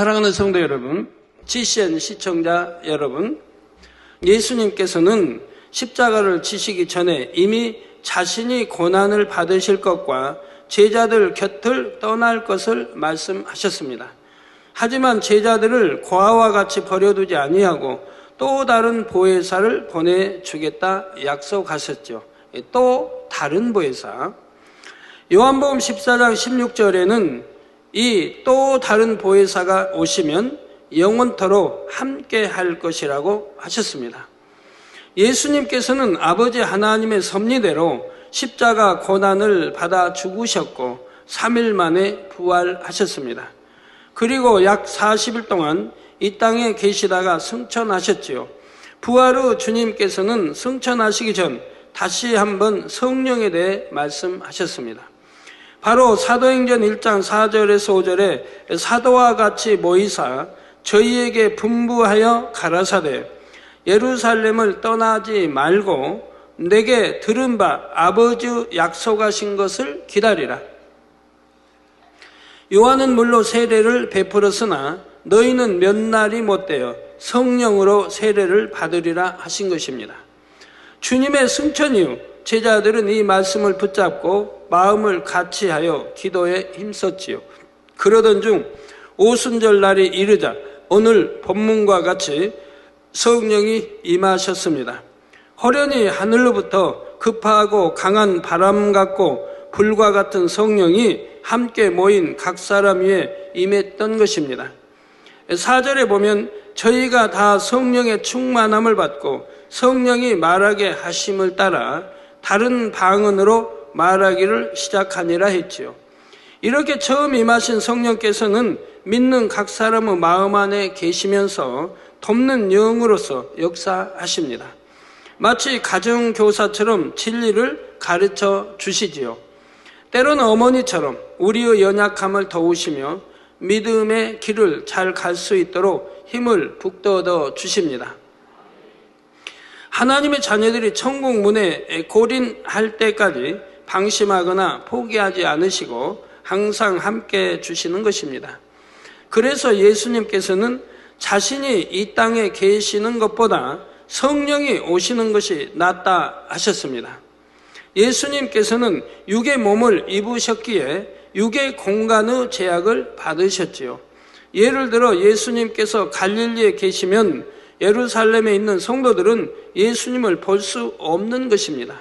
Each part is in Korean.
사랑하는 성도 여러분, GCN 시청자 여러분, 예수님께서는 십자가를 지시기 전에 이미 자신이 고난을 받으실 것과 제자들 곁을 떠날 것을 말씀하셨습니다. 하지만 제자들을 고아와 같이 버려두지 아니하고 또 다른 보혜사를 보내주겠다 약속하셨죠. 또 다른 보혜사. 요한복음 14장 16절에는 이 또 다른 보혜사가 오시면 영원토록 함께 할 것이라고 하셨습니다. 예수님께서는 아버지 하나님의 섭리대로 십자가 고난을 받아 죽으셨고 3일 만에 부활하셨습니다. 그리고 약 40일 동안 이 땅에 계시다가 승천하셨지요. 부활 후 주님께서는 승천하시기 전 다시 한번 성령에 대해 말씀하셨습니다. 바로 사도행전 1장 4절에서 5절에 사도와 같이 모이사 저희에게 분부하여 가라사대 예루살렘을 떠나지 말고 내게 들은 바 아버지 약속하신 것을 기다리라. 요한은 물로 세례를 베풀었으나 너희는 몇 날이 못되어 성령으로 세례를 받으리라 하신 것입니다. 주님의 승천 이후 제자들은 이 말씀을 붙잡고 마음을 같이하여 기도에 힘썼지요. 그러던 중 오순절 날이 이르자 오늘 본문과 같이 성령이 임하셨습니다. 호련히 하늘로부터 급하고 강한 바람 같고 불과 같은 성령이 함께 모인 각 사람 위에 임했던 것입니다. 4절에 보면 저희가 다 성령의 충만함을 받고 성령이 말하게 하심을 따라 다른 방언으로 말하기를 시작하니라 했지요. 이렇게 처음 임하신 성령께서는 믿는 각 사람의 마음 안에 계시면서 돕는 영으로서 역사하십니다. 마치 가정교사처럼 진리를 가르쳐 주시지요. 때로는 어머니처럼 우리의 연약함을 도우시며 믿음의 길을 잘 갈 수 있도록 힘을 북돋워 주십니다. 하나님의 자녀들이 천국 문에 골인할 때까지 방심하거나 포기하지 않으시고 항상 함께 주시는 것입니다. 그래서 예수님께서는 자신이 이 땅에 계시는 것보다 성령이 오시는 것이 낫다 하셨습니다. 예수님께서는 육의 몸을 입으셨기에 육의 공간의 제약을 받으셨지요. 예를 들어 예수님께서 갈릴리에 계시면 예루살렘에 있는 성도들은 예수님을 볼 수 없는 것입니다.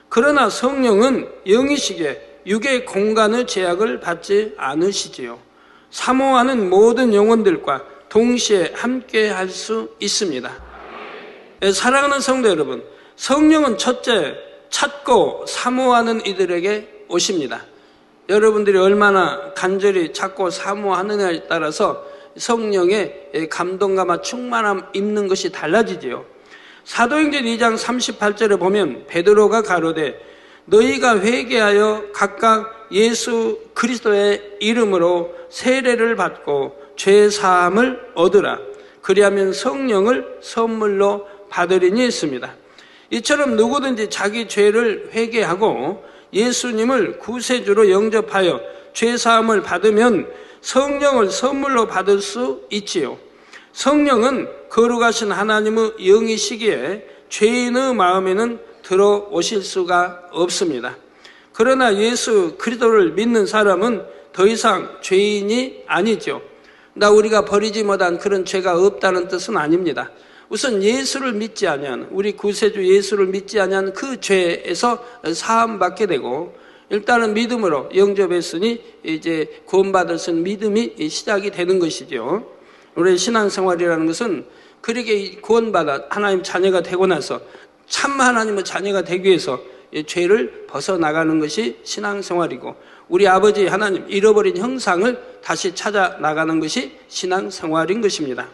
그러나 성령은 영이시기에 육의 공간의 제약을 받지 않으시지요. 사모하는 모든 영혼들과 동시에 함께 할 수 있습니다. 사랑하는 성도 여러분, 성령은 첫째 찾고 사모하는 이들에게 오십니다. 여러분들이 얼마나 간절히 찾고 사모하느냐에 따라서 성령의 감동과 충만함 입는 것이 달라지지요. 사도행전 2장 38절에 보면 베드로가 가로되 너희가 회개하여 각각 예수 그리스도의 이름으로 세례를 받고 죄 사함을 얻으라. 그리하면 성령을 선물로 받으리니 했습니다. 이처럼 누구든지 자기 죄를 회개하고 예수님을 구세주로 영접하여 죄 사함을 받으면 성령을 선물로 받을 수 있지요. 성령은 거룩하신 하나님의 영이시기에 죄인의 마음에는 들어오실 수가 없습니다. 그러나 예수 그리스도를 믿는 사람은 더 이상 죄인이 아니죠. 우리가 버리지 못한 그런 죄가 없다는 뜻은 아닙니다. 우선 예수를 믿지 아니한, 우리 구세주 예수를 믿지 아니한 그 죄에서 사함받게 되고 일단은 믿음으로 영접했으니 이제 구원받을 수 있는 믿음이 시작이 되는 것이죠. 우리의 신앙생활이라는 것은 그렇게 구원받아 하나님 자녀가 되고 나서 참 하나님의 자녀가 되기 위해서 죄를 벗어나가는 것이 신앙생활이고 우리 아버지 하나님 잃어버린 형상을 다시 찾아 나가는 것이 신앙생활인 것입니다.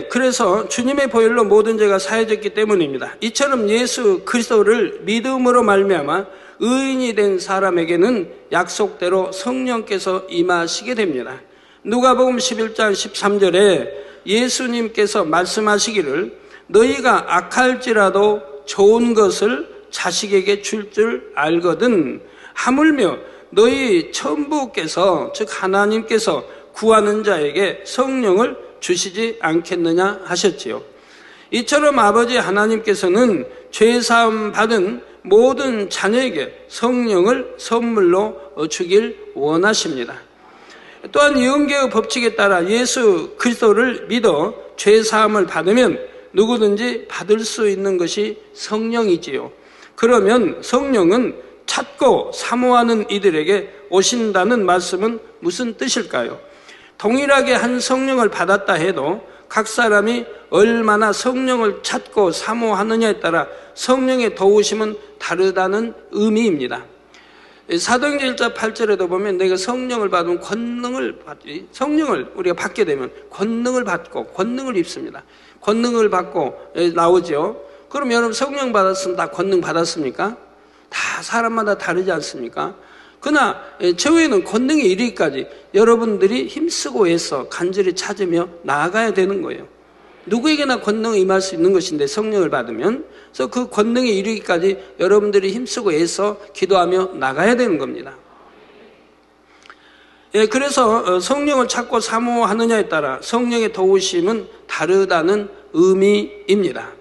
그래서 주님의 보혈로 모든 죄가 사해졌기 때문입니다. 이처럼 예수 그리스도를 믿음으로 말미암아 의인이 된 사람에게는 약속대로 성령께서 임하시게 됩니다. 누가복음 11장 13절에 예수님께서 말씀하시기를 너희가 악할지라도 좋은 것을 자식에게 줄 알거든 하물며 너희 천부께서 즉 하나님께서 구하는 자에게 성령을 주시지 않겠느냐 하셨지요. 이처럼 아버지 하나님께서는 죄사함 받은 모든 자녀에게 성령을 선물로 주길 원하십니다. 또한 영계의 법칙에 따라 예수 그리스도를 믿어 죄사함을 받으면 누구든지 받을 수 있는 것이 성령이지요. 그러면 성령은 찾고 사모하는 이들에게 오신다는 말씀은 무슨 뜻일까요? 동일하게 한 성령을 받았다 해도 각 사람이 얼마나 성령을 찾고 사모하느냐에 따라 성령의 도우심은 다르다는 의미입니다. 사도행전 1장 8절에도 보면 내가 성령을 받으면 성령을 우리가 받게 되면 권능을 받고 권능을 입습니다. 권능을 받고 나오죠. 그럼 여러분 성령 받았으면 다 권능 받았습니까? 다 사람마다 다르지 않습니까? 그러나 최후에는 권능에 이르기까지 여러분들이 힘쓰고 애써 간절히 찾으며 나아가야 되는 거예요. 누구에게나 권능이 임할 수 있는 것인데 성령을 받으면, 그래서 그 권능에 이르기까지 여러분들이 힘쓰고 애써 기도하며 나가야 되는 겁니다. 그래서 성령을 찾고 사모하느냐에 따라 성령의 도우심은 다르다는 의미입니다.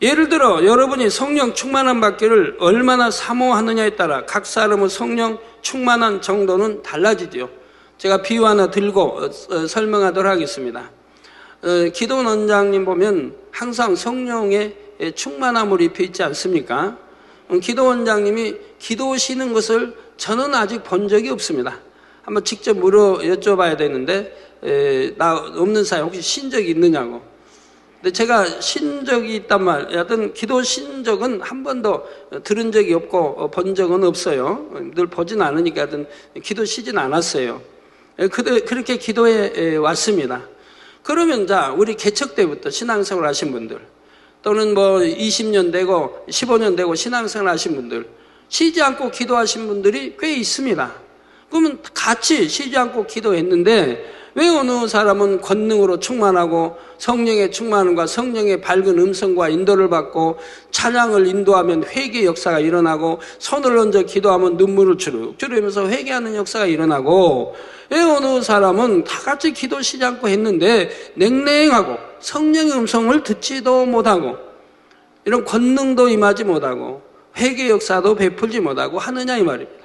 예를 들어 여러분이 성령 충만함 받기를 얼마나 사모하느냐에 따라 각 사람의 성령 충만한 정도는 달라지죠. 제가 비유 하나 들고 설명하도록 하겠습니다. 기도원 원장님 보면 항상 성령의 충만함을 입혀 있지 않습니까? 기도원 원장님이 기도하시는 것을 저는 아직 본 적이 없습니다. 한번 직접 여쭤봐야 되는데 없는 사이 혹시 신 적이 있느냐고. 근데 제가 신 적이 있단 하여튼 기도 신 적은 한 번도 들은 적이 없고 본 적은 없어요. 늘 보진 않으니까 하여튼 기도 쉬진 않았어요. 그렇게 기도해 왔습니다. 그러면 우리 개척 때부터 신앙생활 하신 분들, 또는 20년 되고 15년 되고 신앙생활 하신 분들, 쉬지 않고 기도하신 분들이 꽤 있습니다. 그러면 같이 쉬지 않고 기도했는데 왜 어느 사람은 권능으로 충만하고 성령의 충만함과 성령의 밝은 음성과 인도를 받고 찬양을 인도하면 회개 역사가 일어나고 손을 얹어 기도하면 눈물을 주르면서 회개하는 역사가 일어나고, 왜 어느 사람은 다 같이 기도 쉬지 않고 했는데 냉랭하고 성령의 음성을 듣지도 못하고 이런 권능도 임하지 못하고 회개 역사도 베풀지 못하고 하느냐 이 말입니다.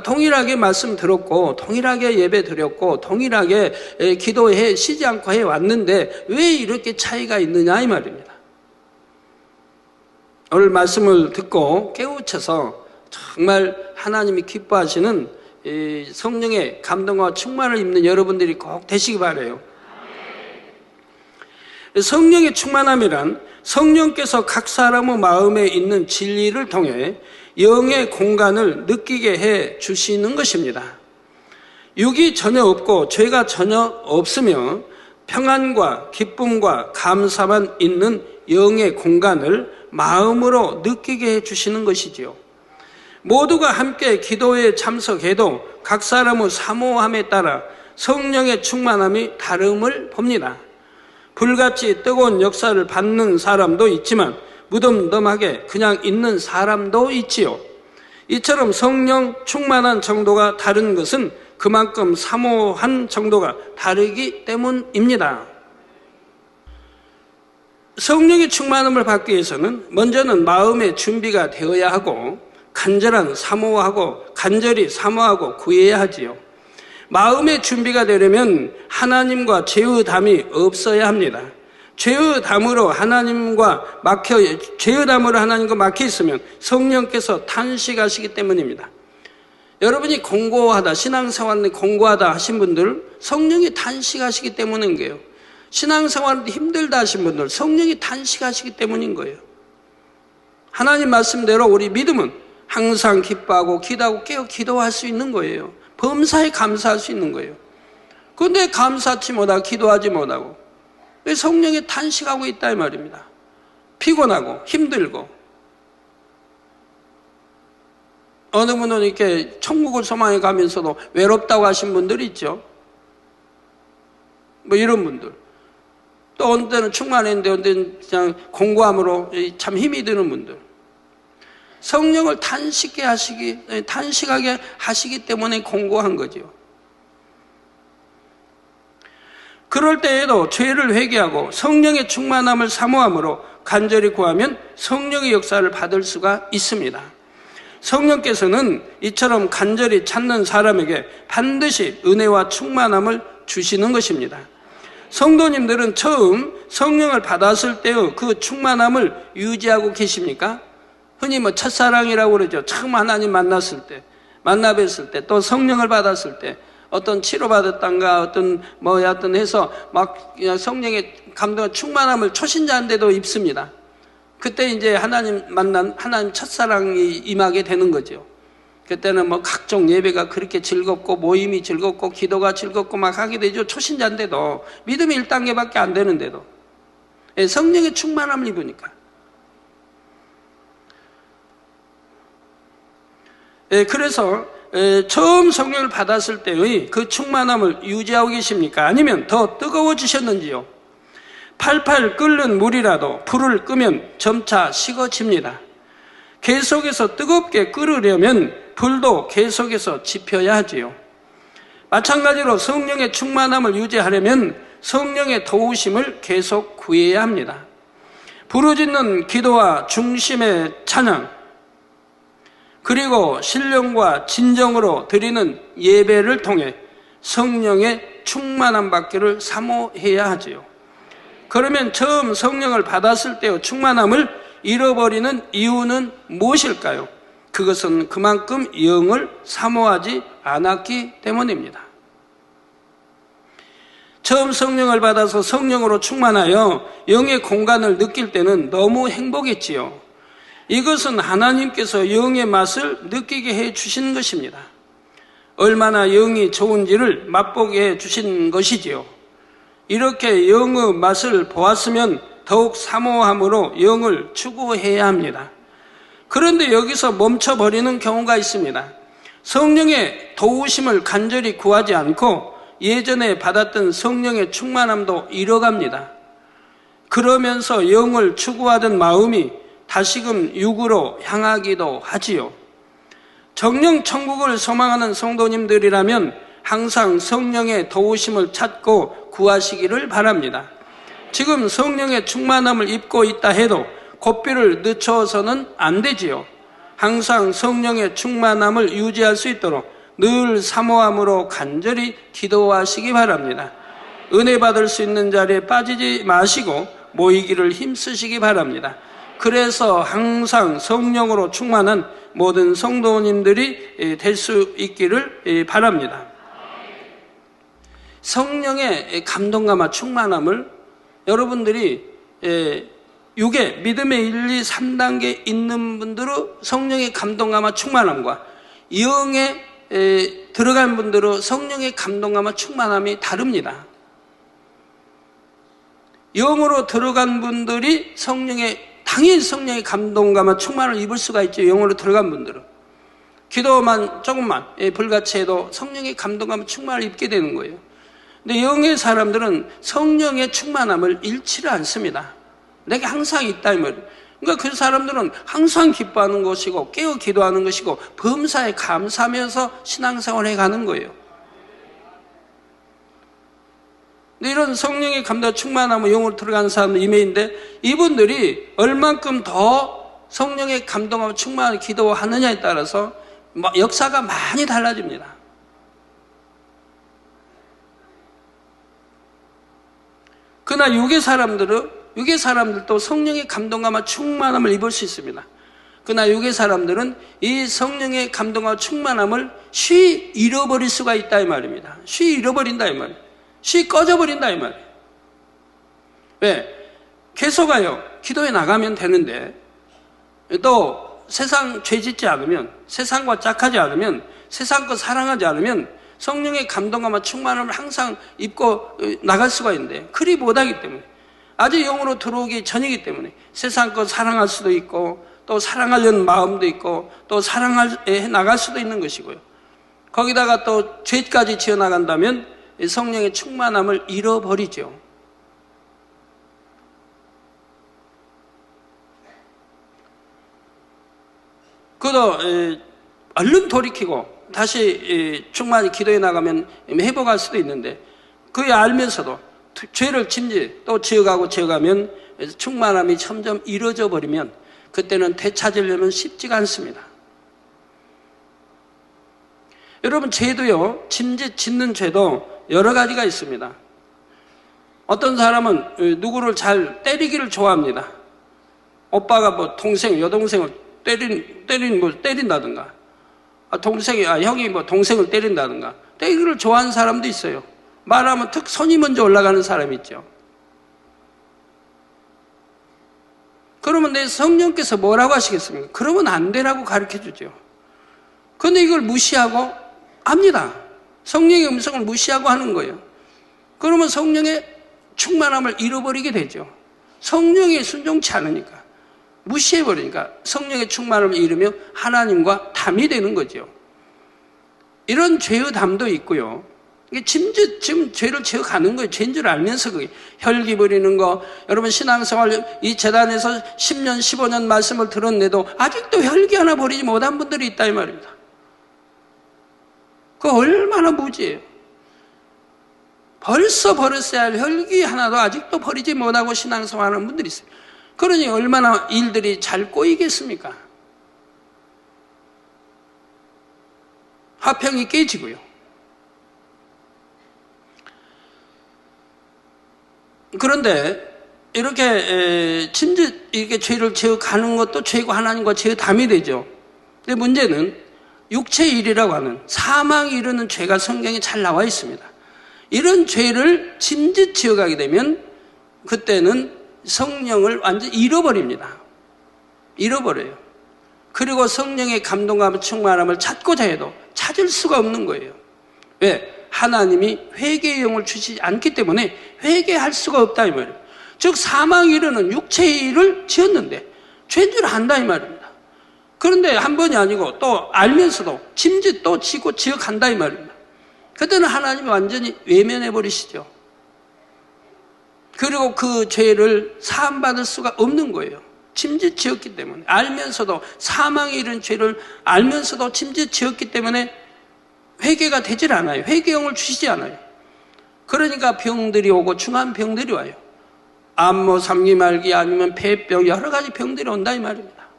동일하게 말씀 들었고 동일하게 예배 드렸고 동일하게 기도해 쉬지 않고 해왔는데 왜 이렇게 차이가 있느냐 이 말입니다. 오늘 말씀을 듣고 깨우쳐서 정말 하나님이 기뻐하시는 성령의 감동과 충만을 입는 여러분들이 꼭 되시기 바라요. 성령의 충만함이란 성령께서 각 사람의 마음에 있는 진리를 통해 영의 공간을 느끼게 해 주시는 것입니다. 육이 전혀 없고 죄가 전혀 없으며 평안과 기쁨과 감사만 있는 영의 공간을 마음으로 느끼게 해 주시는 것이지요. 모두가 함께 기도에 참석해도 각 사람의 사모함에 따라 성령의 충만함이 다름을 봅니다. 불같이 뜨거운 역사를 받는 사람도 있지만 무덤덤하게 그냥 있는 사람도 있지요. 이처럼 성령 충만한 정도가 다른 것은 그만큼 사모한 정도가 다르기 때문입니다. 성령의 충만함을 받기 위해서는 먼저는 마음의 준비가 되어야 하고 간절히 사모하고 구해야 하지요. 마음의 준비가 되려면 하나님과 죄의 담이 없어야 합니다. 죄의 담으로 하나님과 막혀 있으면 성령께서 탄식하시기 때문입니다. 여러분이 신앙생활에 공고하다 하신 분들 성령이 탄식하시기 때문인 거예요. 신앙생활이 힘들다 하신 분들 성령이 탄식하시기 때문인 거예요. 하나님 말씀대로 우리 믿음은 항상 기뻐하고 기도하고 깨어 기도할 수 있는 거예요. 범사에 감사할 수 있는 거예요. 그런데 감사치 못하고 기도하지 못하고 왜 성령이 탄식하고 있다 이 말입니다. 피곤하고 힘들고, 어느 분은 이렇게 천국을 소망해 가면서도 외롭다고 하신 분들이 있죠. 이런 분들. 또 어느 때는 충만했는데 어느 때는 그냥 공고함으로 참 힘이 드는 분들. 성령을 단식하게 하시기 때문에 공고한 거죠. 그럴 때에도 죄를 회개하고 성령의 충만함을 사모함으로 간절히 구하면 성령의 역사를 받을 수가 있습니다. 성령께서는 이처럼 간절히 찾는 사람에게 반드시 은혜와 충만함을 주시는 것입니다. 성도님들은 처음 성령을 받았을 때의 그 충만함을 유지하고 계십니까? 흔히 첫사랑이라고 그러죠. 처음 하나님 만났을 때, 만나 뵀을 때, 또 성령을 받았을 때, 어떤 치료받았던가, 어떤 해서 막 성령의 감동과 충만함을 초신자인데도 입습니다. 그때 이제 하나님 첫사랑이 임하게 되는 거죠. 그때는 각종 예배가 그렇게 즐겁고, 모임이 즐겁고, 기도가 즐겁고 막 하게 되죠. 초신자인데도, 믿음이 1단계밖에 안 되는데도. 성령의 충만함을 입으니까. 그래서 처음 성령을 받았을 때의 그 충만함을 유지하고 계십니까? 아니면 더 뜨거워지셨는지요? 팔팔 끓는 물이라도 불을 끄면 점차 식어집니다. 계속해서 뜨겁게 끓으려면 불도 계속해서 지펴야 하지요. 마찬가지로 성령의 충만함을 유지하려면 성령의 도우심을 계속 구해야 합니다. 부르짖는 기도와 중심의 찬양, 그리고 신령과 진정으로 드리는 예배를 통해 성령의 충만함 받기를 사모해야 하지요. 그러면 처음 성령을 받았을 때의 충만함을 잃어버리는 이유는 무엇일까요? 그것은 그만큼 영을 사모하지 않았기 때문입니다. 처음 성령을 받아서 성령으로 충만하여 영의 공간을 느낄 때는 너무 행복했지요. 이것은 하나님께서 영의 맛을 느끼게 해 주신 것입니다. 얼마나 영이 좋은지를 맛보게 해 주신 것이지요. 이렇게 영의 맛을 보았으면 더욱 사모함으로 영을 추구해야 합니다. 그런데 여기서 멈춰버리는 경우가 있습니다. 성령의 도우심을 간절히 구하지 않고 예전에 받았던 성령의 충만함도 잃어갑니다. 그러면서 영을 추구하던 마음이 다시금 육으로 향하기도 하지요. 정령 천국을 소망하는 성도님들이라면 항상 성령의 도우심을 찾고 구하시기를 바랍니다. 지금 성령의 충만함을 입고 있다 해도 고삐를 늦춰서는 안 되지요. 항상 성령의 충만함을 유지할 수 있도록 늘 사모함으로 간절히 기도하시기 바랍니다. 은혜 받을 수 있는 자리에 빠지지 마시고 모이기를 힘쓰시기 바랍니다. 그래서 항상 성령으로 충만한 모든 성도님들이 될 수 있기를 바랍니다. 성령의 감동감과 충만함을 여러분들이 육의 믿음의 1, 2, 3단계 있는 분들은 성령의 감동감과 충만함과 영에 들어간 분들은 성령의 감동감과 충만함이 다릅니다. 영으로 들어간 분들이 당연히 성령의 감동감과 충만을 입을 수가 있죠. 영으로 들어간 분들은. 기도만 조금만 불같이 해도 성령의 감동감과 충만을 입게 되는 거예요. 근데 영의 사람들은 성령의 충만함을 잃지를 않습니다. 내게 항상 있다 이 말이에요. 그러니까 그 사람들은 항상 기뻐하는 것이고 깨어 기도하는 것이고 범사에 감사하면서 신앙생활을 해가는 거예요. 근데 이런 성령의 감동 충만함을 영으로 들어가는 사람들 이메인데 이분들이 얼만큼 더 성령의 감동하고 충만한 기도하느냐에 따라서 역사가 많이 달라집니다. 그러나 육의 사람들도 성령의 감동감과 충만함을 입을 수 있습니다. 그러나 육의 사람들은 이 성령의 감동과 충만함을 쉬 잃어버릴 수가 있다 이 말입니다. 쉬 잃어버린다 이 말이에요. 쉬 꺼져버린다 이 말이에요. 왜? 계속하여 기도에 나가면 되는데 또 세상 죄짓지 않으면, 세상과 짝하지 않으면, 세상 것 사랑하지 않으면 성령의 감동감과 충만함을 항상 입고 나갈 수가 있는데 그리 못하기 때문에, 아직 영으로 들어오기 전이기 때문에 세상 것 사랑할 수도 있고 또 사랑하려는 마음도 있고 또 사랑해 나갈 수도 있는 것이고요. 거기다가 또 죄까지 지어나간다면 성령의 충만함을 잃어버리죠. 그도 얼른 돌이키고 다시 충만히 기도해 나가면 회복할 수도 있는데, 그게 알면서도 죄를 또 지어가면 충만함이 점점 이루어져 버리면 그때는 되찾으려면 쉽지가 않습니다. 여러분, 죄도요, 짐짓 짓는 죄도 여러 가지가 있습니다. 어떤 사람은 누구를 잘 때리기를 좋아합니다. 오빠가 뭐 여동생을 때린다든가, 형이 뭐 동생을 때린다든가, 때리기를 좋아하는 사람도 있어요. 말하면 손이 먼저 올라가는 사람이 있죠. 그러면 내 성령께서 뭐라고 하시겠습니까? 그러면 안 되라고 가르쳐 주죠. 그런데 이걸 무시하고 합니다. 성령의 음성을 무시하고 하는 거예요. 그러면 성령의 충만함을 잃어버리게 되죠. 성령에 순종치 않으니까, 무시해버리니까 성령의 충만함을 잃으며 하나님과 담이 되는 거죠. 이런 죄의 담도 있고요. 이게 지금 죄를 지어가는 거예요. 죄인 줄 알면서. 그게 혈기 부리는 거, 여러분 신앙생활 이 재단에서 10년 15년 말씀을 들었는데도 아직도 혈기 하나 버리지 못한 분들이 있다 이 말입니다. 그거 얼마나 무지해요. 벌써 버렸어야 할 혈기 하나도 아직도 버리지 못하고 신앙생활하는 분들이 있어요. 그러니 얼마나 일들이 잘 꼬이겠습니까? 화평이 깨지고요. 그런데 이렇게 죄를 지어가는 것도 죄고 하나님과 죄의 담이 되죠. 근데 문제는 육체의 일이라고 하는 사망에 이르는 죄가 성경에 잘 나와 있습니다. 이런 죄를 짐짓 지어가게 되면 그때는 성령을 완전히 잃어버립니다. 잃어버려요. 그리고 성령의 감동과 충만함을 찾고자 해도 찾을 수가 없는 거예요. 왜? 하나님이 회개의 영을 주시지 않기 때문에 회개할 수가 없다 이 말이에요. 즉 사망에 이르는 육체의 일을 지었는데 죄인 줄 안다 이 말입니다. 그런데 한 번이 아니고 또 알면서도 짐짓 또 지어간다 이 말입니다. 그때는 하나님이 완전히 외면해 버리시죠. 그리고 그 죄를 사함받을 수가 없는 거예요. 짐짓 지었기 때문에. 알면서도 사망에 이른 죄를 알면서도 짐짓 지었기 때문에 회개가 되질 않아요. 회개용을 주시지 않아요. 그러니까 병들이 오고 중한 병들이 와요. 암모, 삼기말기 아니면 폐병 여러 가지 병들이 온다 이 말입니다.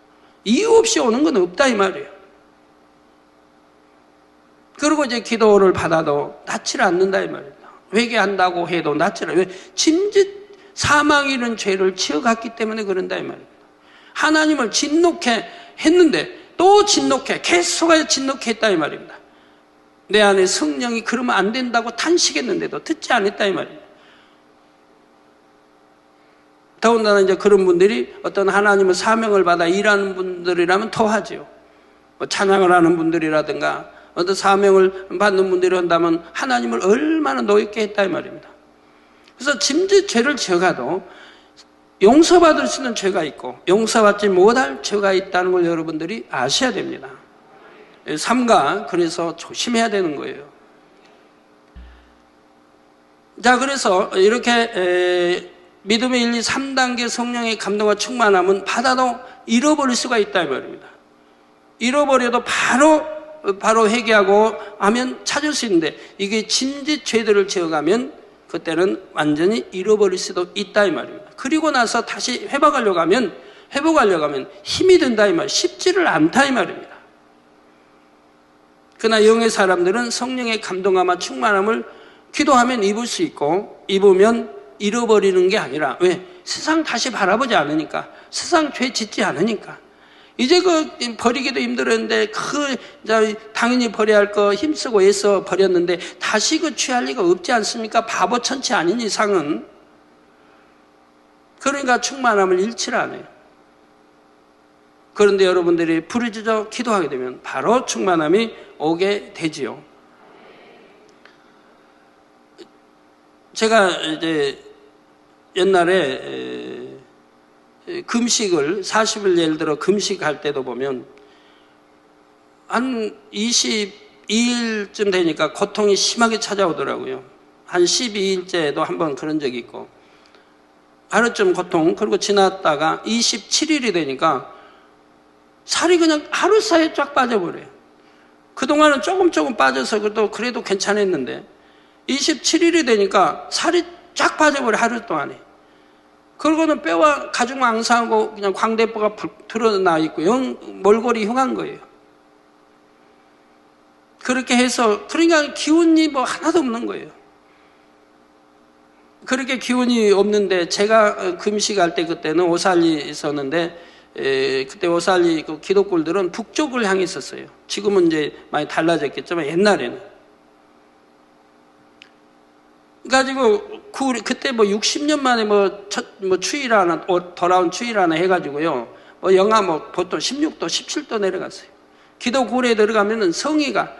이유 없이 오는 건 없다 이 말이에요. 그리고 이제 기도를 받아도 낫지를 않는다 이 말입니다. 회개한다고 해도 낫지를 않아요. 왜? 짐짓 사망이 이른 죄를 지어갔기 때문에 그런다 이 말입니다. 하나님을 진노케 했는데 또 진노케, 계속 진노케 했다 이 말입니다. 내 안에 성령이 그러면 안 된다고 탄식했는데도 듣지 않았다 이 말입니다. 더군다나 이제 그런 분들이 어떤 하나님의 사명을 받아 일하는 분들이라면 더 하죠. 뭐 찬양을 하는 분들이라든가 어떤 사명을 받는 분들이 한다면 하나님을 얼마나 노엽게 했다 이 말입니다. 그래서 짐짓 죄를 지어가도 용서받을 수 있는 죄가 있고 용서받지 못할 죄가 있다는 걸 여러분들이 아셔야 됩니다. 삼가 그래서 조심해야 되는 거예요. 자, 그래서 이렇게 믿음의 1, 2, 3단계 성령의 감동과 충만함은 받아도 잃어버릴 수가 있다 이 말입니다. 잃어버려도 바로 회개하고 하면 찾을 수 있는데 이게 짐짓 죄들을 지어가면 그때는 완전히 잃어버릴 수도 있다 이 말입니다. 그리고 나서 다시 회복하려고 하면 힘이 든다 이 말, 쉽지를 않다 이 말입니다. 그러나 영의 사람들은 성령의 감동함과 충만함을 기도하면 입을 수 있고 입으면 잃어버리는 게 아니라 왜? 세상 다시 바라보지 않으니까, 세상 죄 짓지 않으니까. 이제 버리기도 힘들었는데 당연히 버려야 할 거 힘쓰고 애써 버렸는데 다시 취할 리가 없지 않습니까? 바보 천치 아닌 이상은. 그러니까 충만함을 잃지를 않아요. 그런데 여러분들이 부르짖어 기도하게 되면 바로 충만함이 오게 되지요. 제가 이제 옛날에 금식을 40일 예를 들어 금식할 때도 보면 한 22일쯤 되니까 고통이 심하게 찾아오더라고요. 한 12일째도 한번 그런 적이 있고 하루쯤 고통, 그리고 지났다가 27일이 되니까 살이 그냥 하루 사이에 쫙 빠져버려요. 그동안은 조금 빠져서 그래도 괜찮았는데 27일이 되니까 살이 쫙 빠져버려, 하루 동안에. 그러고는 뼈와 가죽 망상하고 그냥 광대뼈가 드러나 있고 몰골이 흉한 거예요. 그렇게 해서 그러니까 기운이 뭐 하나도 없는 거예요. 그렇게 기운이 없는데 제가 금식할 때 그때는 오살리 있었는데 그때 오살리 그 기독교들은 북쪽을 향해 있었어요. 지금은 이제 많이 달라졌겠지만 옛날에는. 그래가지고 그때 뭐 60년 만에 추위를 하나 돌아온 추위를 하나 해가지고요. 영하 보통 16도, 17도 내려갔어요. 기도 굴에 들어가면은 성의가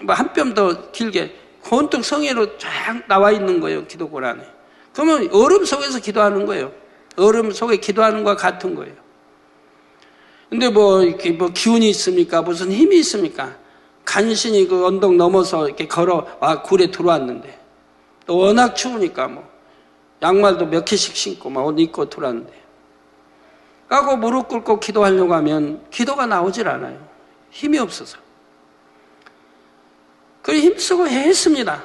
한 뼘 더 길게 온통 성의로 쫙 나와 있는 거예요, 기도굴 안에. 그러면 얼음 속에서 기도하는 거예요. 얼음 속에 기도하는 것과 같은 거예요. 근데 이렇게 기운이 있습니까? 무슨 힘이 있습니까? 간신히 그 언덕 넘어서 이렇게 굴에 들어왔는데. 또 워낙 추우니까 양말도 몇 개씩 신고 옷 입고 들어왔는데. 까고 무릎 꿇고 기도하려고 하면 기도가 나오질 않아요. 힘이 없어서. 그래 힘쓰고 했습니다.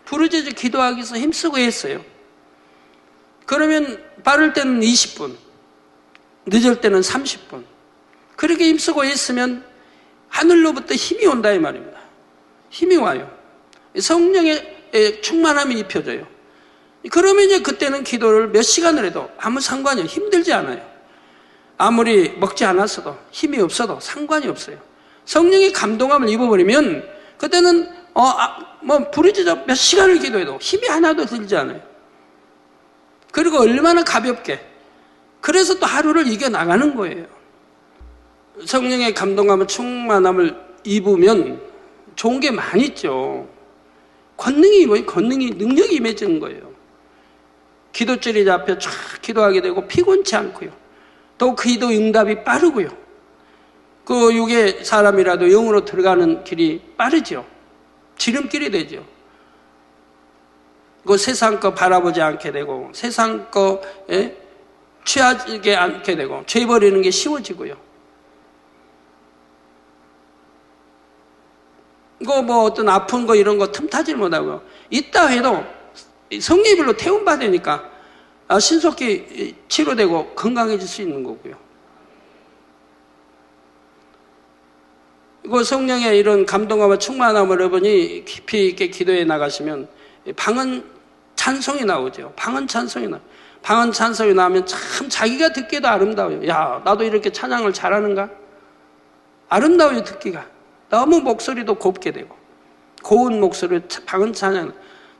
부르짖어 기도하기 위해서 힘쓰고 했어요. 그러면 빠를 때는 20분, 늦을 때는 30분. 그렇게 힘쓰고 했으면 하늘로부터 힘이 온다 이 말입니다. 힘이 와요. 성령의 충만함이 입혀져요. 그러면 이제 그때는 기도를 몇 시간을 해도 아무 상관이 없어요. 힘들지 않아요. 아무리 먹지 않았어도 힘이 없어도 상관이 없어요. 성령의 감동함을 입어버리면 그때는 부르짖어 몇 시간을 기도해도 힘이 하나도 들지 않아요. 그리고 얼마나 가볍게. 그래서 또 하루를 이겨나가는 거예요. 성령의 감동함을 충만함을 입으면 좋은 게 많이 있죠. 권능이 능력이 임해지는 거예요. 기도줄이 잡혀 쫙 기도하게 되고 피곤치 않고요. 또 기도 응답이 빠르고요. 그 육의 사람이라도 영으로 들어가는 길이 빠르죠. 지름길이 되죠. 그 세상 거 바라보지 않게 되고 세상 거에 취하지 않게 되고 죄 버리는 게 쉬워지고요. 이거 어떤 아픈 거 이런 거 틈타질 못하고요. 있다 해도 성령별로 태움받으니까 신속히 치료되고 건강해질 수 있는 거고요. 그 성령의 이런 감동함과 충만함을 여러분이 깊이 있게 기도해 나가시면 방언 찬송이 나오죠. 방언 찬송이 나와요. 방언 찬송이 나오면 참 자기가 듣기도 아름다워요. 야, 나도 이렇게 찬양을 잘하는가? 아름다워요, 듣기가. 너무 목소리도 곱게 되고 고운 목소리로 방언 찬양.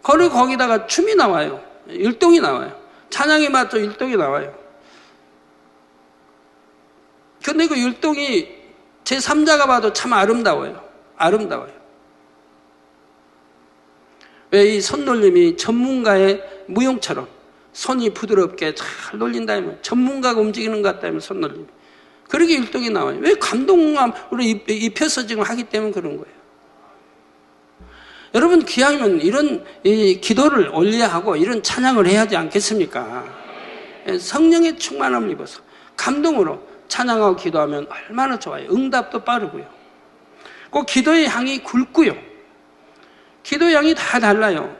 그리고 거기다가 춤이 나와요. 율동이 나와요. 찬양에 맞춰 율동이 나와요. 근데 그 율동이 제3자가 봐도 참 아름다워요. 아름다워요. 왜 이 손놀림이 전문가의 무용처럼 손이 부드럽게 잘 놀린다면 전문가가 움직이는 것 같다면 손놀림. 그렇게 율동이 나와요. 왜 감동함으로 입혀서 지금 하기 때문에 그런 거예요. 여러분 기왕이면 이런 기도를 올려야 하고 이런 찬양을 해야 하지 않겠습니까? 성령의 충만함을 입어서 감동으로 찬양하고 기도하면 얼마나 좋아요. 응답도 빠르고요. 꼭 기도의 향이 굵고요. 기도의 향이 다 달라요.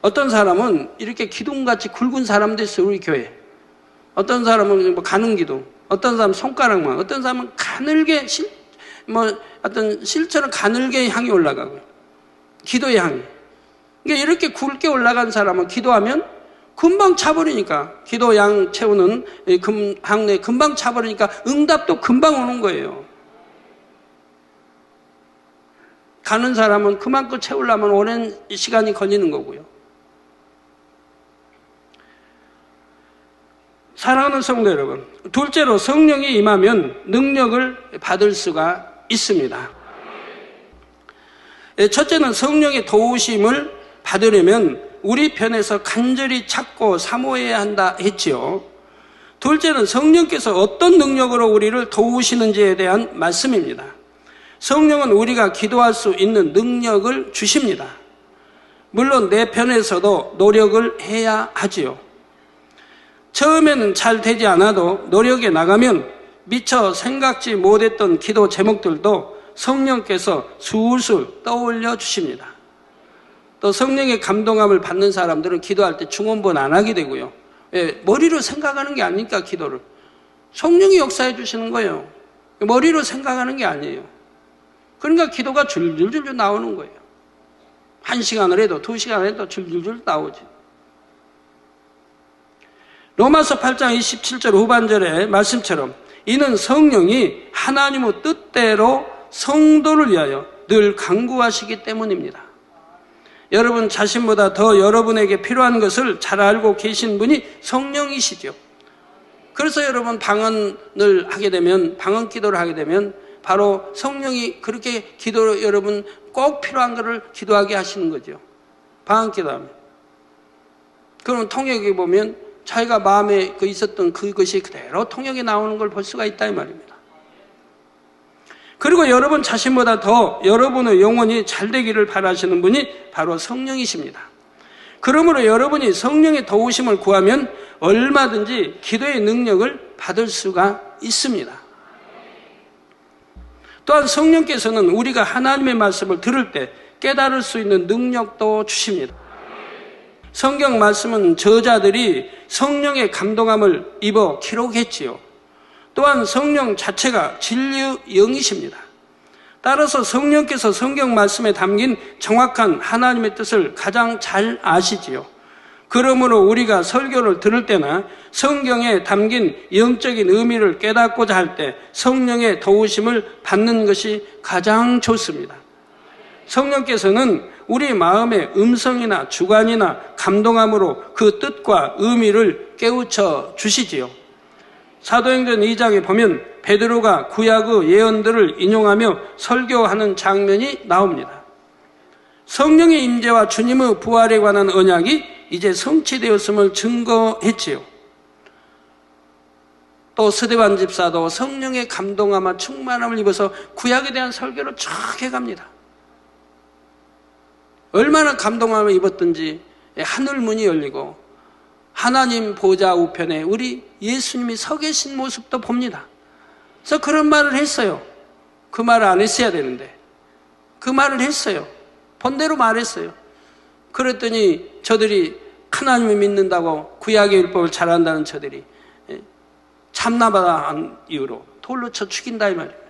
어떤 사람은 이렇게 기둥같이 굵은 사람도 있어요. 우리 교회. 어떤 사람은 가는 기둥, 어떤 사람은 손가락만, 어떤 사람은 가늘게 어떤 실처럼 가늘게 향이 올라가고요. 기도의 향이. 그러니까 이렇게 굵게 올라간 사람은 기도하면 금방 차버리니까 기도 양 채우는 항내 금방 차버리니까 응답도 금방 오는 거예요. 가는 사람은 그만큼 채우려면 오랜 시간이 걸리는 거고요. 사랑하는 성도 여러분, 둘째로 성령이 임하면 능력을 받을 수가 있습니다. 첫째는 성령의 도우심을 받으려면 우리 편에서 간절히 찾고 사모해야 한다 했지요. 둘째는 성령께서 어떤 능력으로 우리를 도우시는지에 대한 말씀입니다. 성령은 우리가 기도할 수 있는 능력을 주십니다. 물론 내 편에서도 노력을 해야 하지요. 처음에는 잘 되지 않아도 노력에 나가면 미처 생각지 못했던 기도 제목들도 성령께서 술술 떠올려 주십니다. 또 성령의 감동함을 받는 사람들은 기도할 때 중언부언 안 하게 되고요. 머리로 생각하는 게 아니니까 기도를. 성령이 역사해 주시는 거예요. 머리로 생각하는 게 아니에요. 그러니까 기도가 줄줄줄 나오는 거예요. 1시간을 해도 2시간을 해도 줄줄줄 나오지. 로마서 8장 27절 후반절의 말씀처럼 이는 성령이 하나님의 뜻대로 성도를 위하여 늘 간구하시기 때문입니다. 여러분 자신보다 더 여러분에게 필요한 것을 잘 알고 계신 분이 성령이시죠. 그래서 여러분 방언을 하게 되면, 방언 기도를 하게 되면 바로 성령이 그렇게 기도로 여러분 꼭 필요한 것을 기도하게 하시는 거죠. 방언 기도하면. 그러면 통역에 보면 자기가 마음에 있었던 그것이 그대로 통역에 나오는 걸 볼 수가 있다 이 말입니다. 그리고 여러분 자신보다 더 여러분의 영혼이 잘 되기를 바라시는 분이 바로 성령이십니다. 그러므로 여러분이 성령의 도우심을 구하면 얼마든지 기도의 능력을 받을 수가 있습니다. 또한 성령께서는 우리가 하나님의 말씀을 들을 때 깨달을 수 있는 능력도 주십니다. 성경 말씀은 저자들이 성령의 감동함을 입어 기록했지요. 또한 성령 자체가 진리의 영이십니다. 따라서 성령께서 성경 말씀에 담긴 정확한 하나님의 뜻을 가장 잘 아시지요. 그러므로 우리가 설교를 들을 때나 성경에 담긴 영적인 의미를 깨닫고자 할 때 성령의 도우심을 받는 것이 가장 좋습니다. 성령께서는 우리 마음의 음성이나 주관이나 감동함으로 그 뜻과 의미를 깨우쳐 주시지요. 사도행전 2장에 보면 베드로가 구약의 예언들을 인용하며 설교하는 장면이 나옵니다. 성령의 임재와 주님의 부활에 관한 언약이 이제 성취되었음을 증거했지요. 또 스데반 집사도 성령의 감동함과 충만함을 입어서 구약에 대한 설교를 쭉 해갑니다. 얼마나 감동함을 입었든지 하늘 문이 열리고 하나님 보좌 우편에 우리 예수님이 서 계신 모습도 봅니다. 그래서 그런 말을 했어요. 그 말을 안 했어야 되는데 그 말을 했어요. 본대로 말했어요. 그랬더니 저들이 하나님을 믿는다고 구약의 율법을 잘한다는 저들이 참나바다한 이유로 돌로 쳐 죽인다 이 말입니다.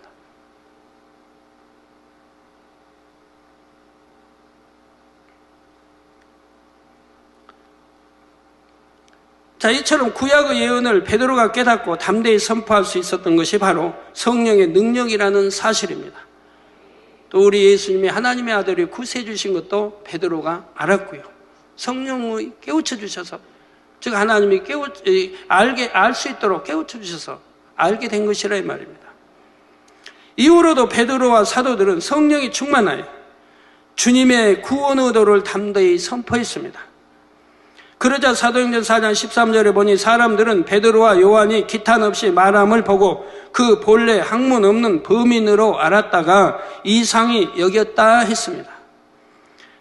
자, 이처럼 구약의 예언을 베드로가 깨닫고 담대히 선포할 수 있었던 것이 바로 성령의 능력이라는 사실입니다. 또 우리 예수님이 하나님의 아들이 구세해 주신 것도 베드로가 알았고요. 성령이 깨우쳐 주셔서, 즉 하나님이 알 수 있도록 깨우쳐 주셔서 알게 된 것이라 이 말입니다. 이후로도 베드로와 사도들은 성령이 충만하여 주님의 구원 의도를 담대히 선포했습니다. 그러자 사도행전 4장 13절에 보니 사람들은 베드로와 요한이 기탄 없이 말함을 보고 그 본래 학문 없는 범인으로 알았다가 이상히 여겼다 했습니다.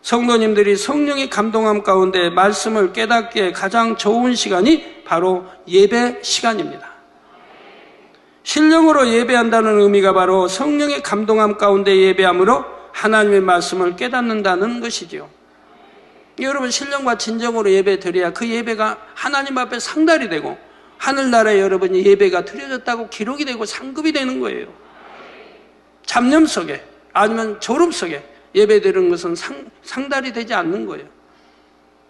성도님들이 성령의 감동함 가운데 말씀을 깨닫기에 가장 좋은 시간이 바로 예배 시간입니다. 신령으로 예배한다는 의미가 바로 성령의 감동함 가운데 예배함으로 하나님의 말씀을 깨닫는다는 것이지요. 여러분 신령과 진정으로 예배 드려야 그 예배가 하나님 앞에 상달이 되고 하늘나라에 여러분이 예배가 드려졌다고 기록이 되고 상급이 되는 거예요. 잡념 속에 아니면 졸음 속에 예배 드리는 것은 상달이 되지 않는 거예요.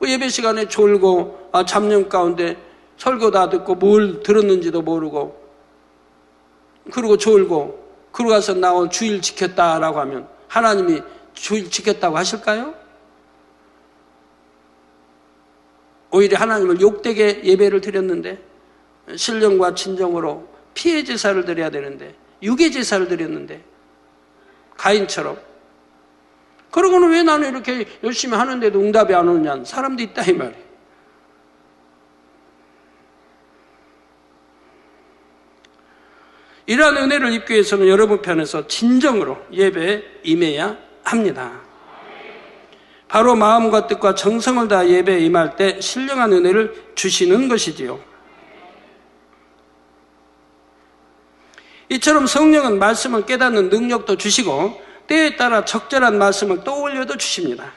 예배 시간에 졸고 잡념 가운데 설교 다 듣고 뭘 들었는지도 모르고 그리고 졸고 그러고 가서 나 오늘 주일 지켰다라고 하면 하나님이 주일 지켰다고 하실까요? 오히려 하나님을 욕되게 예배를 드렸는데 신령과 진정으로 피해 제사를 드려야 되는데 유괴 제사를 드렸는데 가인처럼 그러고는 왜 나는 이렇게 열심히 하는데도 응답이 안 오느냐 사람도 있다 이 말이에요. 이러한 은혜를 입기 위해서는 여러분 편에서 진정으로 예배에 임해야 합니다. 바로 마음과 뜻과 정성을 다해 예배에 임할 때 신령한 은혜를 주시는 것이지요. 이처럼 성령은 말씀을 깨닫는 능력도 주시고 때에 따라 적절한 말씀을 떠올려도 주십니다.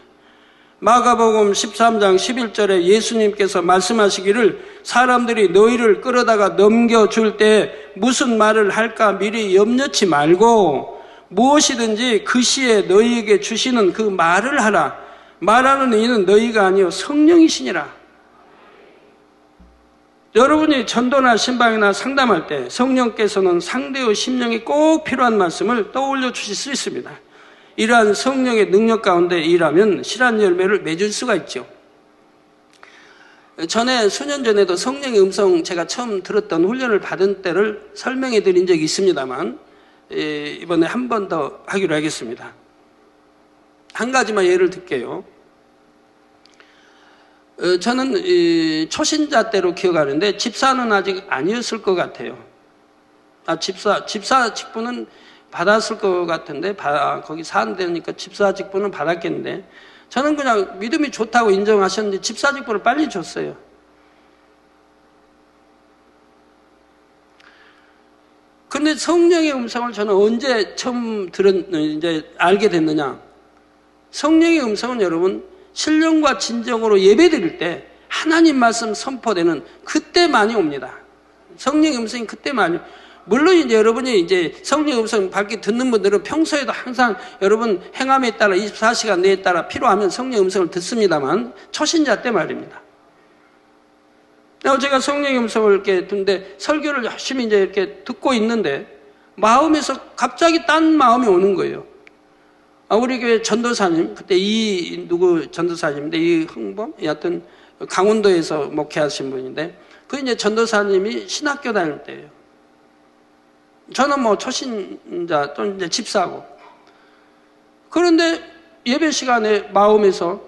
마가복음 13장 11절에 예수님께서 말씀하시기를 사람들이 너희를 끌어다가 넘겨줄 때 무슨 말을 할까 미리 염려치 말고 무엇이든지 그 시에 너희에게 주시는 그 말을 하라. 말하는 이는 너희가 아니요 성령이시니라. 여러분이 전도나 신방이나 상담할 때 성령께서는 상대의 심령이 꼭 필요한 말씀을 떠올려 주실 수 있습니다. 이러한 성령의 능력 가운데 일하면 실한 열매를 맺을 수가 있죠. 전에 수년 전에도 성령의 음성 제가 처음 들었던 훈련을 받은 때를 설명해 드린 적이 있습니다만 이번에 한 번 더 하기로 하겠습니다. 한 가지만 예를 들게요. 저는 초신자 때로 기억하는데 집사는 아직 아니었을 것 같아요. 집사 직분은 받았을 것 같은데 거기 사는 데니까 집사 직분은 받았겠는데 저는 그냥 믿음이 좋다고 인정하셨는데 집사 직분을 빨리 줬어요. 그런데 성령의 음성을 저는 언제 처음 알게 됐느냐? 성령의 음성은 여러분 신령과 진정으로 예배드릴 때 하나님 말씀 선포되는 그때 많이 옵니다. 성령의 음성이 그때 많이. 물론 이제 여러분이 이제 성령의 음성 밝게 듣는 분들은 평소에도 항상 여러분 행함에 따라 24시간 내에 따라 필요하면 성령의 음성을 듣습니다만 초신자 때 말입니다. 제가 성령의 음성을 이렇게 듣는데 설교를 열심히 이제 이렇게 듣고 있는데 마음에서 갑자기 딴 마음이 오는 거예요. 우리 교회 전도사님, 그때 누구 전도사님인데, 이흥범? 여하튼 강원도에서 목회하신 분인데, 그 이제 전도사님이 신학교 다닐 때예요. 저는 뭐 초신자, 또 이제 집사고. 그런데 예배 시간에 마음에서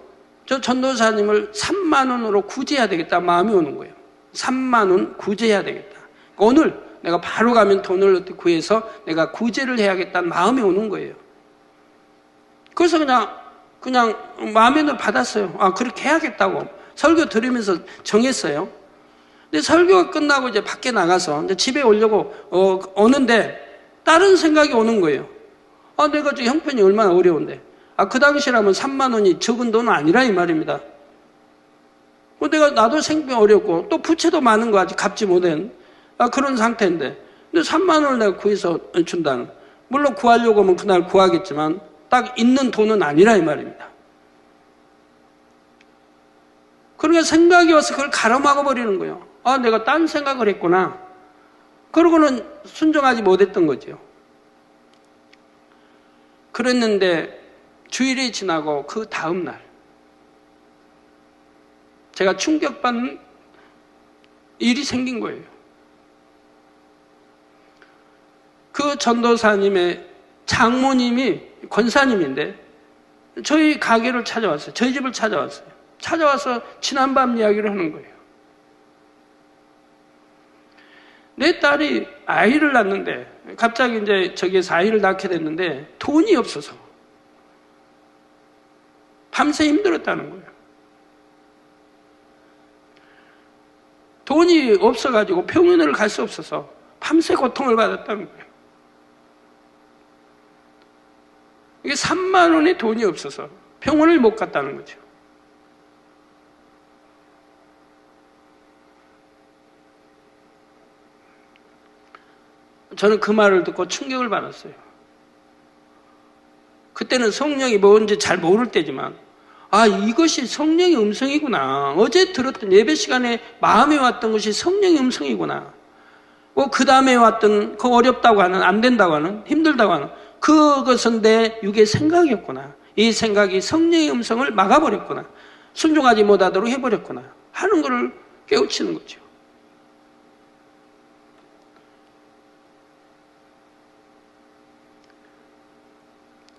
저 전도사님을 3만 원으로 구제해야 되겠다 마음이 오는 거예요. 3만 원 구제해야 되겠다. 오늘 내가 바로 가면 돈을 어떻게 구해서 내가 구제를 해야겠다는 마음이 오는 거예요. 그래서 그냥 마음에는 받았어요. 그렇게 해야겠다고. 설교 들으면서 정했어요. 근데 설교가 끝나고 이제 밖에 나가서 이제 집에 오려고, 오는데 다른 생각이 오는 거예요. 내가 지금 형편이 얼마나 어려운데. 그 당시라면 3만 원이 적은 돈은 아니라 이 말입니다. 나도 생活이 어렵고 또 부채도 많은 거 아직 갚지 못한 그런 상태인데. 근데 3만 원을 내가 구해서 준다는. 물론 구하려고 하면 그날 구하겠지만 딱 있는 돈은 아니라 이 말입니다. 그러니까 생각이 와서 그걸 가로막아 버리는 거예요. 내가 딴 생각을 했구나. 그러고는 순종하지 못했던 거죠. 그랬는데 주일이 지나고 그 다음 날 제가 충격받는 일이 생긴 거예요. 그 전도사님의 장모님이 권사님인데 저희 가게를 찾아왔어요. 저희 집을 찾아왔어요. 찾아와서 지난밤 이야기를 하는 거예요. 내 딸이 아이를 낳는데 갑자기 이제 저기에서 아이를 낳게 됐는데 돈이 없어서 밤새 힘들었다는 거예요. 돈이 없어가지고 병원을 갈 수 없어서 밤새 고통을 받았다는 거예요. 이게 3만 원의 돈이 없어서 병원을 못 갔다는 거죠. 저는 그 말을 듣고 충격을 받았어요. 그때는 성령이 뭔지 잘 모를 때지만 이것이 성령의 음성이구나. 어제 들었던 예배 시간에 마음에 왔던 것이 성령의 음성이구나. 그 다음에 왔던 그 어렵다고 하는, 안 된다고 하는, 힘들다고 하는 그것은 내 육의 생각이었구나. 이 생각이 성령의 음성을 막아버렸구나. 순종하지 못하도록 해버렸구나 하는 것을 깨우치는 거죠.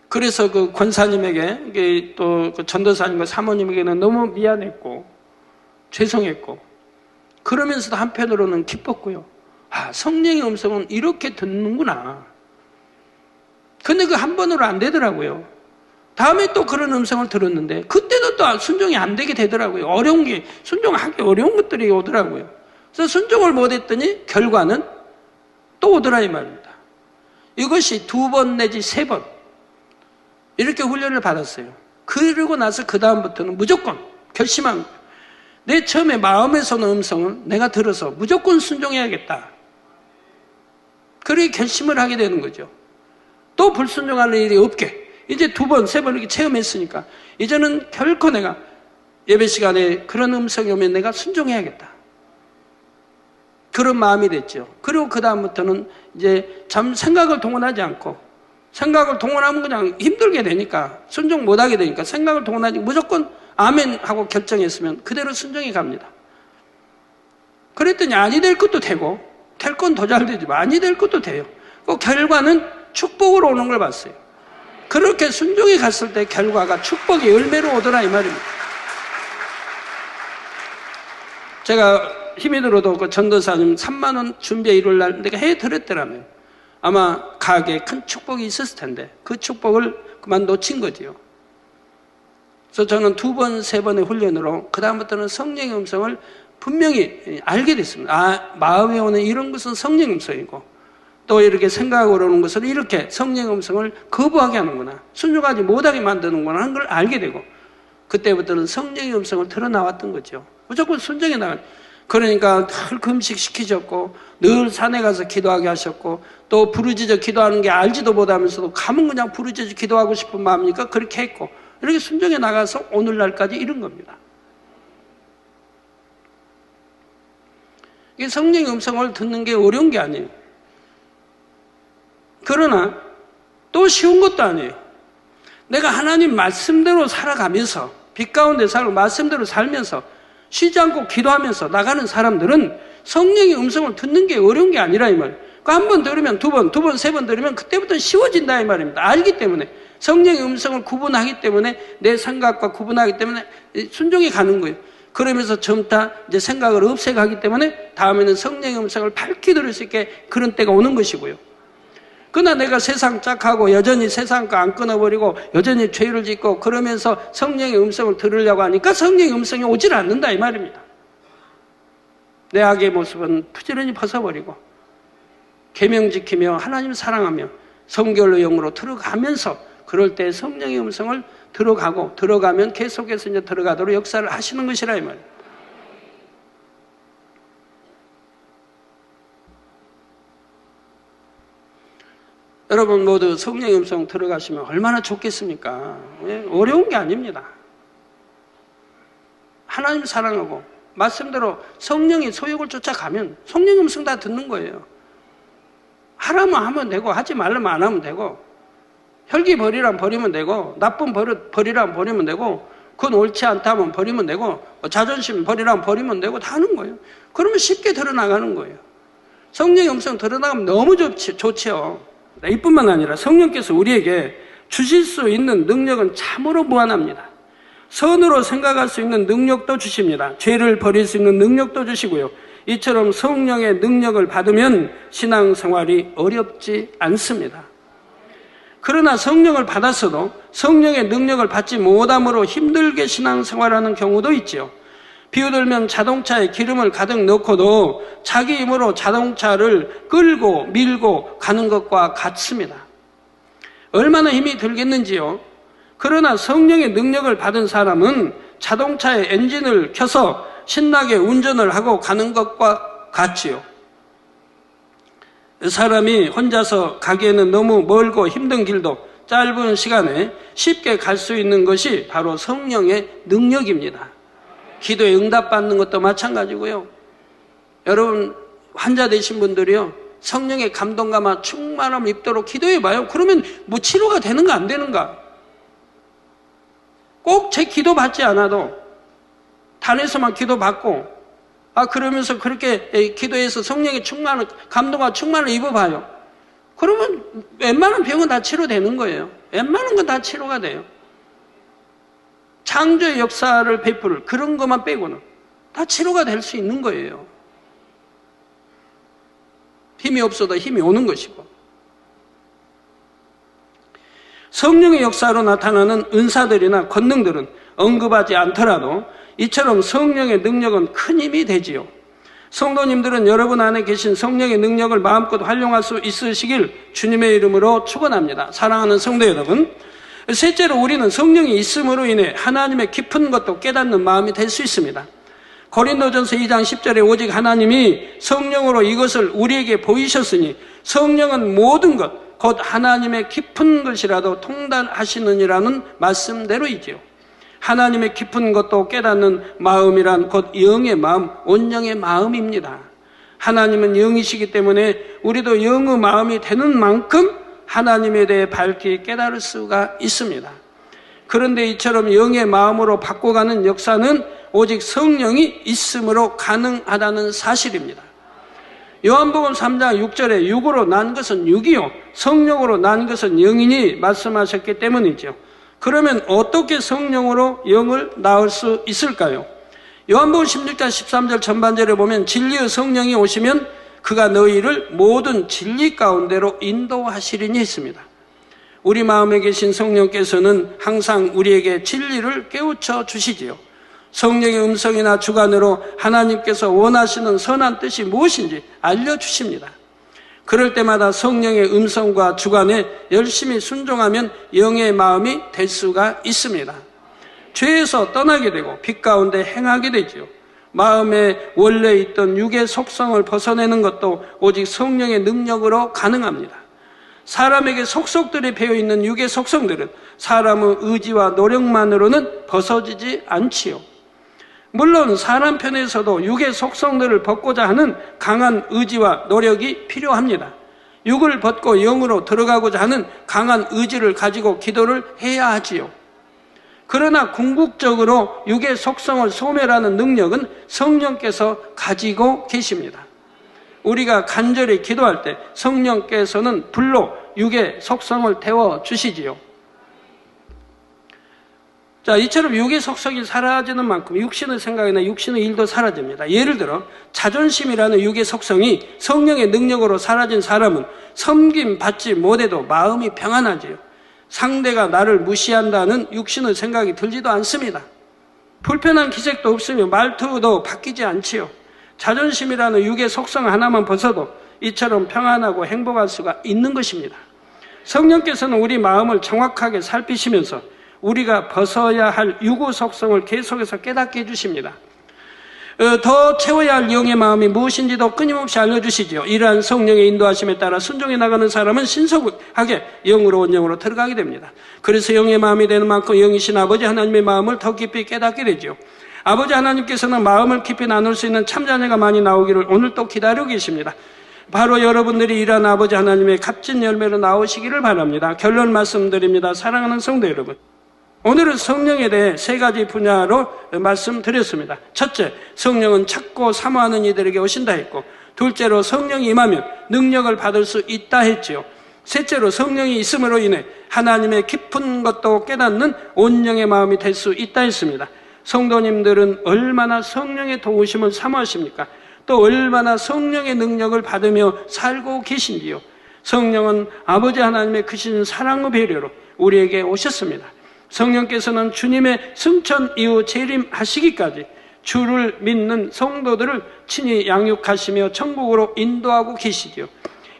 그래서 그 권사님에게 또 그 전도사님과 사모님에게는 너무 미안했고 죄송했고 그러면서도 한편으로는 기뻤고요. 성령의 음성은 이렇게 듣는구나. 근데 그 한 번으로 안 되더라고요. 다음에 또 그런 음성을 들었는데 그때도 또 순종이 안 되게 되더라고요. 어려운 게 순종하기 어려운 것들이 오더라고요. 그래서 순종을 못했더니 결과는 또 오더라 이 말입니다. 이것이 2번 내지 3번 이렇게 훈련을 받았어요. 그러고 나서 그 다음부터는 무조건 결심한 거예요. 내 처음에 마음에서 오는 음성은 내가 들어서 무조건 순종해야겠다. 그렇게 결심을 하게 되는 거죠. 또 불순종하는 일이 없게. 이제 2번, 3번 이렇게 체험했으니까 이제는 결코 내가 예배 시간에 그런 음성이 오면 내가 순종해야겠다. 그런 마음이 됐죠. 그리고 그 다음부터는 이제 참 생각을 동원하지 않고, 생각을 동원하면 그냥 힘들게 되니까, 순종 못하게 되니까 생각을 동원하지 무조건 아멘 하고 결정했으면 그대로 순종이 갑니다. 그랬더니 아니 될 것도 되고 될 건 더 잘 되지만 아니 될 것도 돼요. 그 결과는 축복으로 오는 걸 봤어요. 그렇게 순종이 갔을 때 결과가 축복의 열매로 오더라 이 말입니다. 제가 힘이 들어도 그 전도사님 3만 원 준비해 이룰 날 내가 해드렸더라면 아마 가게에 큰 축복이 있었을 텐데 그 축복을 그만 놓친 거지요. 그래서 저는 2번, 3번의 훈련으로 그 다음부터는 성령의 음성을 분명히 알게 됐습니다. 아, 마음에 오는 이런 것은 성령의 음성이고 또 이렇게 생각으로 오는 것은 이렇게 성령의 음성을 거부하게 하는구나, 순종하지 못하게 만드는구나 하는 걸 알게 되고 그때부터는 성령의 음성을 드러나왔던 거죠. 무조건 순종해 나가요. 그러니까 늘 금식시키셨고 늘 산에 가서 기도하게 하셨고 또 부르짖어 기도하는 게 알지도 못하면서도 가면 그냥 부르짖어 기도하고 싶은 마음이니까 그렇게 했고 이렇게 순종해 나가서 오늘날까지 이런 겁니다. 이게 성령의 음성을 듣는 게 어려운 게 아니에요. 그러나 또 쉬운 것도 아니에요. 내가 하나님 말씀대로 살아가면서 빛 가운데 살고 말씀대로 살면서 쉬지 않고 기도하면서 나가는 사람들은 성령의 음성을 듣는 게 어려운 게 아니라 이 말이에요. 한 번 들으면 2번, 3번 들으면 그때부터 쉬워진다 이 말입니다. 알기 때문에 성령의 음성을 구분하기 때문에 내 생각과 구분하기 때문에 순종이 가는 거예요. 그러면서 점타 이제 생각을 없애가기 때문에 다음에는 성령의 음성을 밝히 들을 수 있게 그런 때가 오는 것이고요. 그러나 내가 세상 짝하고 여전히 세상 거 안 끊어버리고 여전히 죄를 짓고 그러면서 성령의 음성을 들으려고 하니까 성령의 음성이 오질 않는다 이 말입니다. 내 악의 모습은 부지런히 벗어버리고 계명 지키며 하나님 사랑하며 성결로 영으로 들어가면서 그럴 때 성령의 음성을 들어가면 계속해서 이제 들어가도록 역사를 하시는 것이라 이 말이에요. 여러분 모두 성령의 음성 들어가시면 얼마나 좋겠습니까? 어려운 게 아닙니다. 하나님 사랑하고 말씀대로 성령의 소욕을 쫓아가면 성령의 음성 다 듣는 거예요. 하라면 하면 되고 하지 말라면 안 하면 되고 혈기 버리라면 버리면 되고 나쁜 버릇 버리라면 버리면 되고 그건 옳지 않다면 버리면 되고 자존심 버리라면 버리면 되고 다 하는 거예요. 그러면 쉽게 드러나가는 거예요. 성령의 음성 드러나가면 너무 좋지요. 이뿐만 아니라 성령께서 우리에게 주실 수 있는 능력은 참으로 무한합니다. 선으로 생각할 수 있는 능력도 주십니다. 죄를 버릴 수 있는 능력도 주시고요. 이처럼 성령의 능력을 받으면 신앙생활이 어렵지 않습니다. 그러나 성령을 받았어도 성령의 능력을 받지 못함으로 힘들게 신앙생활하는 경우도 있죠. 비유 들면 자동차에 기름을 가득 넣고도 자기 힘으로 자동차를 끌고 밀고 가는 것과 같습니다. 얼마나 힘이 들겠는지요. 그러나 성령의 능력을 받은 사람은 자동차의 엔진을 켜서 신나게 운전을 하고 가는 것과 같지요. 사람이 혼자서 가기에는 너무 멀고 힘든 길도 짧은 시간에 쉽게 갈 수 있는 것이 바로 성령의 능력입니다. 기도에 응답받는 것도 마찬가지고요. 여러분 환자 되신 분들이요, 성령의 감동감화 충만함을 입도록 기도해봐요. 그러면 뭐 치료가 되는가 안 되는가? 꼭 제 기도 받지 않아도 단에서만 기도 받고 그러면서 그렇게 기도해서 성령의 충만을 감동과 충만을 입어봐요. 그러면 웬만한 병은 다 치료되는 거예요. 웬만한 건 다 치료가 돼요. 창조의 역사를 베풀 그런 것만 빼고는 다 치료가 될 수 있는 거예요. 힘이 없어도 힘이 오는 것이고. 성령의 역사로 나타나는 은사들이나 권능들은 언급하지 않더라도 이처럼 성령의 능력은 큰 힘이 되지요. 성도님들은 여러분 안에 계신 성령의 능력을 마음껏 활용할 수 있으시길 주님의 이름으로 축원합니다. 사랑하는 성도 여러분, 셋째로 우리는 성령이 있음으로 인해 하나님의 깊은 것도 깨닫는 마음이 될 수 있습니다. 고린도전서 2장 10절에 오직 하나님이 성령으로 이것을 우리에게 보이셨으니 성령은 모든 것, 곧 하나님의 깊은 것이라도 통달하시느니라는 말씀대로이지요. 하나님의 깊은 것도 깨닫는 마음이란 곧 영의 마음, 온영의 마음입니다. 하나님은 영이시기 때문에 우리도 영의 마음이 되는 만큼 하나님에 대해 밝히 깨달을 수가 있습니다. 그런데 이처럼 영의 마음으로 바꿔가는 역사는 오직 성령이 있음으로 가능하다는 사실입니다. 요한복음 3장 6절에 육으로 난 것은 육이요 성령으로 난 것은 영이니 말씀하셨기 때문이죠. 그러면 어떻게 성령으로 영을 낳을 수 있을까요? 요한복음 16장 13절 전반절에 보면 진리의 성령이 오시면 그가 너희를 모든 진리 가운데로 인도하시리니 했습니다. 우리 마음에 계신 성령께서는 항상 우리에게 진리를 깨우쳐 주시지요. 성령의 음성이나 주관으로 하나님께서 원하시는 선한 뜻이 무엇인지 알려주십니다. 그럴 때마다 성령의 음성과 주관에 열심히 순종하면 영의 마음이 될 수가 있습니다. 죄에서 떠나게 되고 빛 가운데 행하게 되지요. 마음에 원래 있던 육의 속성을 벗어내는 것도 오직 성령의 능력으로 가능합니다. 사람에게 속속들이 배어있는 육의 속성들은 사람의 의지와 노력만으로는 벗어지지 않지요. 물론 사람 편에서도 육의 속성들을 벗고자 하는 강한 의지와 노력이 필요합니다. 육을 벗고 영으로 들어가고자 하는 강한 의지를 가지고 기도를 해야 하지요. 그러나 궁극적으로 육의 속성을 소멸하는 능력은 성령께서 가지고 계십니다. 우리가 간절히 기도할 때 성령께서는 불로 육의 속성을 태워주시지요. 자, 이처럼 육의 속성이 사라지는 만큼 육신의 생각이나 육신의 일도 사라집니다. 예를 들어 자존심이라는 육의 속성이 성령의 능력으로 사라진 사람은 섬김 받지 못해도 마음이 평안하지요. 상대가 나를 무시한다는 육신의 생각이 들지도 않습니다. 불편한 기색도 없으며 말투도 바뀌지 않지요. 자존심이라는 육의 속성 하나만 벗어도 이처럼 평안하고 행복할 수가 있는 것입니다. 성령께서는 우리 마음을 정확하게 살피시면서 우리가 벗어야 할 육의 속성을 계속해서 깨닫게 해주십니다. 더 채워야 할 영의 마음이 무엇인지도 끊임없이 알려주시죠. 이러한 성령의 인도하심에 따라 순종해 나가는 사람은 신속하게 영으로 온 영으로 들어가게 됩니다. 그래서 영의 마음이 되는 만큼 영이신 아버지 하나님의 마음을 더 깊이 깨닫게 되죠. 아버지 하나님께서는 마음을 깊이 나눌 수 있는 참자녀가 많이 나오기를 오늘 또 기다리고 계십니다. 바로 여러분들이 이러한 아버지 하나님의 값진 열매로 나오시기를 바랍니다. 결론 말씀드립니다. 사랑하는 성도 여러분, 오늘은 성령에 대해 세 가지 분야로 말씀드렸습니다. 첫째, 성령은 찾고 사모하는 이들에게 오신다 했고, 둘째로 성령이 임하면 능력을 받을 수 있다 했지요. 셋째로 성령이 있음으로 인해 하나님의 깊은 것도 깨닫는 온영의 마음이 될 수 있다 했습니다. 성도님들은 얼마나 성령의 도우심을 사모하십니까? 또 얼마나 성령의 능력을 받으며 살고 계신지요? 성령은 아버지 하나님의 크신 사랑의 배려로 우리에게 오셨습니다. 성령께서는 주님의 승천 이후 재림하시기까지 주를 믿는 성도들을 친히 양육하시며 천국으로 인도하고 계시지요.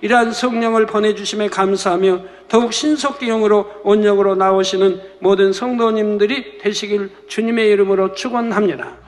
이러한 성령을 보내주심에 감사하며 더욱 신속히 영으로 온영으로 나오시는 모든 성도님들이 되시길 주님의 이름으로 축원합니다.